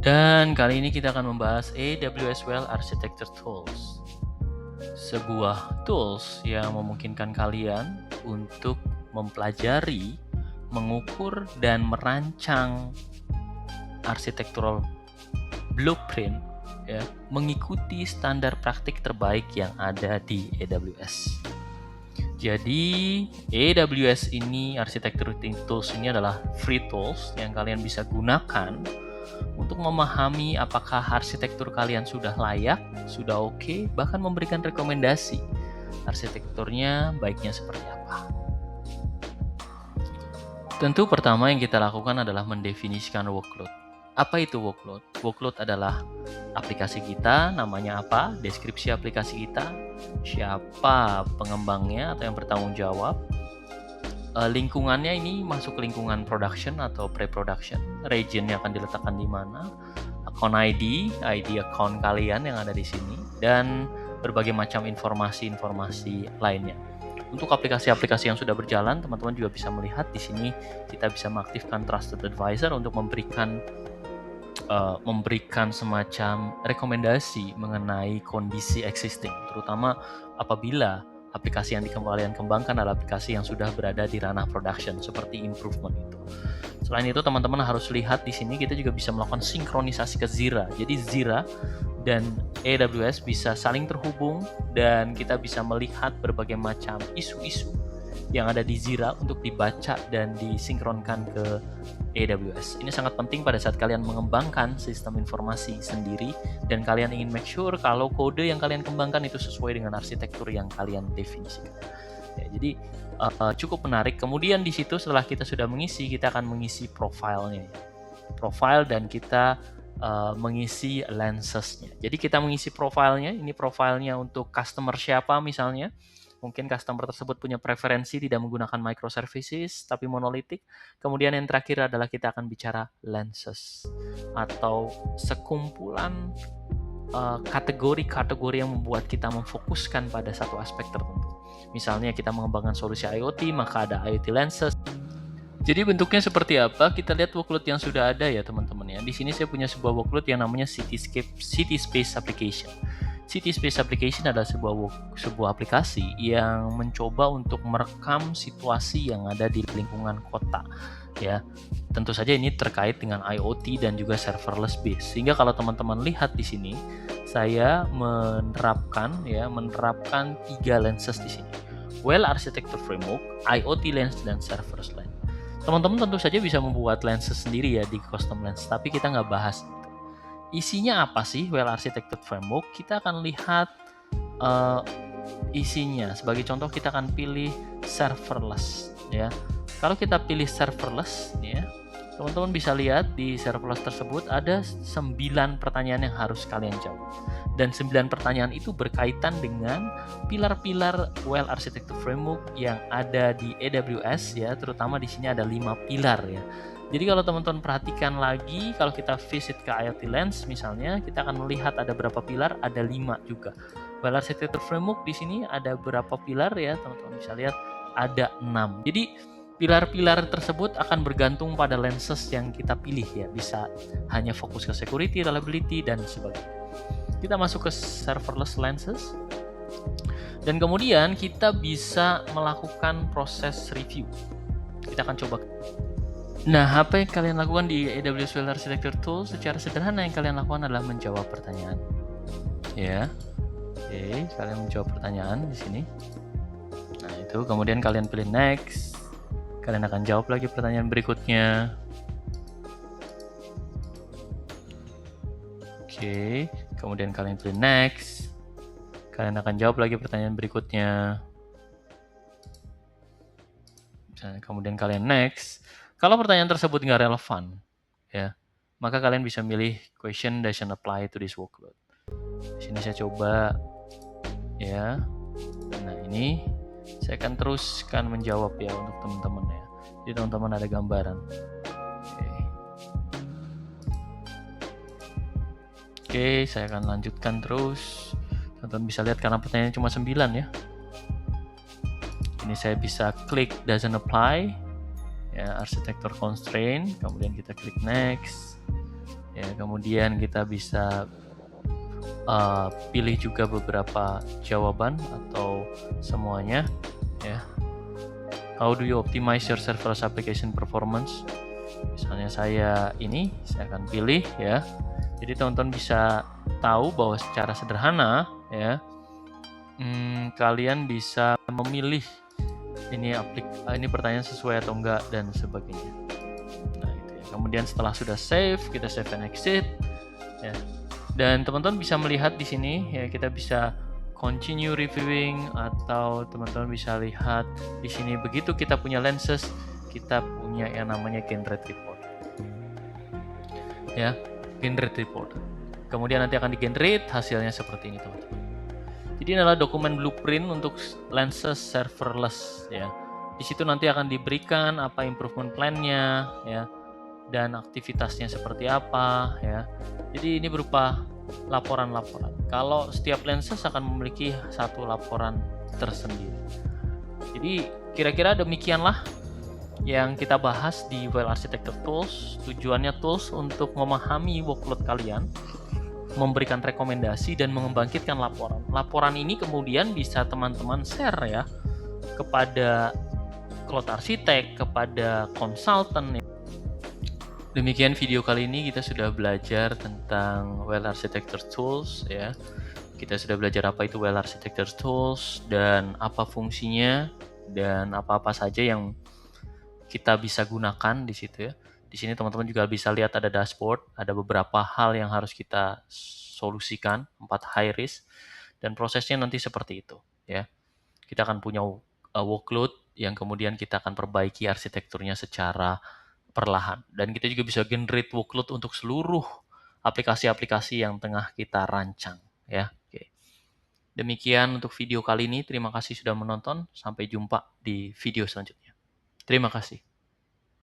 Dan kali ini kita akan membahas AWS Well Architecture Tools. Sebuah tools yang memungkinkan kalian untuk mempelajari, mengukur, dan merancang architectural blueprint ya, mengikuti standar praktik terbaik yang ada di AWS. Jadi AWS ini architecture tools ini adalah free tools yang kalian bisa gunakan untuk memahami apakah arsitektur kalian sudah layak, sudah oke, bahkan memberikan rekomendasi arsitekturnya baiknya seperti apa. Tentu pertama yang kita lakukan adalah mendefinisikan workload. Apa itu workload? Workload adalah aplikasi kita, namanya apa, deskripsi aplikasi kita, siapa pengembangnya atau yang bertanggung jawab, lingkungannya ini masuk ke lingkungan production atau pre-production, regionnya akan diletakkan di mana, account ID account kalian yang ada di sini, dan berbagai macam informasi lainnya. Untuk aplikasi-aplikasi yang sudah berjalan, teman-teman juga bisa melihat di sini kita bisa mengaktifkan Trusted Advisor untuk memberikan semacam rekomendasi mengenai kondisi existing, terutama apabila aplikasi yang kalian kembangkan adalah aplikasi yang sudah berada di ranah production seperti improvement itu. Selain itu, teman-teman harus lihat di sini kita juga bisa melakukan sinkronisasi ke Jira. Jadi Jira dan AWS bisa saling terhubung dan kita bisa melihat berbagai macam isu-isu yang ada di Jira untuk dibaca dan disinkronkan ke AWS. Ini sangat penting pada saat kalian mengembangkan sistem informasi sendiri dan kalian ingin make sure kalau kode yang kalian kembangkan itu sesuai dengan arsitektur yang kalian definisikan. Ya, jadi cukup menarik. Kemudian di situ setelah kita sudah mengisi, kita akan mengisi profilnya. Profile dan kita mengisi lenses-nya. Jadi kita mengisi profilnya, ini profilnya untuk customer siapa misalnya. Mungkin customer tersebut punya preferensi tidak menggunakan microservices tapi monolitik. Kemudian yang terakhir adalah kita akan bicara lenses atau sekumpulan kategori-kategori yang membuat kita memfokuskan pada satu aspek tertentu. Misalnya kita mengembangkan solusi IoT, maka ada IoT lenses. Jadi bentuknya seperti apa? Kita lihat workload yang sudah ada ya teman-teman ya. Di sini saya punya sebuah workload yang namanya City Space Application. City Space Application adalah sebuah aplikasi yang mencoba untuk merekam situasi yang ada di lingkungan kota ya. Tentu saja ini terkait dengan IoT dan juga serverless base. Sehingga kalau teman-teman lihat di sini, saya menerapkan 3 lenses di sini. Well Architecture Framework, IoT Lens, dan Serverless Lens. Teman-teman tentu saja bisa membuat lenses sendiri ya di custom lens, tapi kita nggak bahas. Isinya apa sih Well Architected Framework? Kita akan lihat isinya. Sebagai contoh kita akan pilih serverless ya. Kalau kita pilih serverless ya, teman-teman bisa lihat di serverless tersebut ada 9 pertanyaan yang harus kalian jawab. Dan 9 pertanyaan itu berkaitan dengan pilar-pilar Well Architected Framework yang ada di AWS ya, terutama di sini ada 5 pilar ya. Jadi kalau teman-teman perhatikan lagi, kalau kita visit ke IoT Lens misalnya, kita akan melihat ada berapa pilar, ada 5 juga. Well Architecture Framework di sini ada berapa pilar ya, teman-teman bisa lihat ada 6. Jadi pilar-pilar tersebut akan bergantung pada lenses yang kita pilih ya, bisa hanya fokus ke security, reliability, dan sebagainya. Kita masuk ke serverless lenses, dan kemudian kita bisa melakukan proses review. Kita akan coba. Nah, apa yang kalian lakukan di AWS Well Architecture Tools? Secara sederhana yang kalian lakukan adalah menjawab pertanyaan. Ya, oke, kalian menjawab pertanyaan di sini. Nah, itu kemudian kalian pilih next. Kalian akan jawab lagi pertanyaan berikutnya. Oke, kemudian kalian pilih next. Kalian akan jawab lagi pertanyaan berikutnya. Kemudian kalian next. Kalau pertanyaan tersebut nggak relevan, ya, maka kalian bisa milih question doesn't apply to this workload. Di sini saya coba, ya. Nah ini saya akan teruskan menjawab ya untuk teman-teman ya. Jadi teman-teman ada gambaran. Oke, saya akan lanjutkan terus. Teman-teman bisa lihat karena pertanyaannya cuma 9 ya. Ini saya bisa klik doesn't apply. Ya, arsitektur constraint, kemudian kita klik next. Ya, ya. Kemudian kita bisa pilih juga beberapa jawaban atau semuanya, ya. How do you optimize your serverless application performance? Misalnya saya akan pilih, ya. Jadi teman-teman bisa tahu bahwa secara sederhana, ya, kalian bisa memilih ini pertanyaan sesuai atau enggak dan sebagainya. Nah, itu ya. Kemudian setelah sudah save, kita save and exit, ya. Dan teman-teman bisa melihat di sini, ya, kita bisa continue reviewing, atau teman-teman bisa lihat di sini begitu kita punya lenses, kita punya yang namanya generate report. Ya, generate report. Kemudian nanti akan di-generate hasilnya seperti ini, teman-teman. Jadi ini adalah dokumen blueprint untuk lenses serverless, ya. Di situ nanti akan diberikan apa improvement plan-nya, ya, dan aktivitasnya seperti apa, ya. Jadi ini berupa laporan-laporan. Kalau setiap lenses akan memiliki satu laporan tersendiri. Jadi kira-kira demikianlah yang kita bahas di Well Architecture Tools. Tujuannya tools untuk memahami workload kalian, memberikan rekomendasi dan membangkitkan laporan. Laporan ini kemudian bisa teman-teman share, ya, kepada cloud architect, kepada konsultan. Demikian video kali ini, kita sudah belajar tentang Well Architecture Tools, ya. Kita sudah belajar apa itu Well Architecture Tools dan apa fungsinya dan apa-apa saja yang kita bisa gunakan di situ, ya. Di sini teman-teman juga bisa lihat ada dashboard, ada beberapa hal yang harus kita solusikan, 4 high risk, dan prosesnya nanti seperti itu, ya. Kita akan punya workload yang kemudian kita akan perbaiki arsitekturnya secara perlahan. Dan kita juga bisa generate workload untuk seluruh aplikasi-aplikasi yang tengah kita rancang, ya. Oke. Demikian untuk video kali ini. Terima kasih sudah menonton. Sampai jumpa di video selanjutnya. Terima kasih.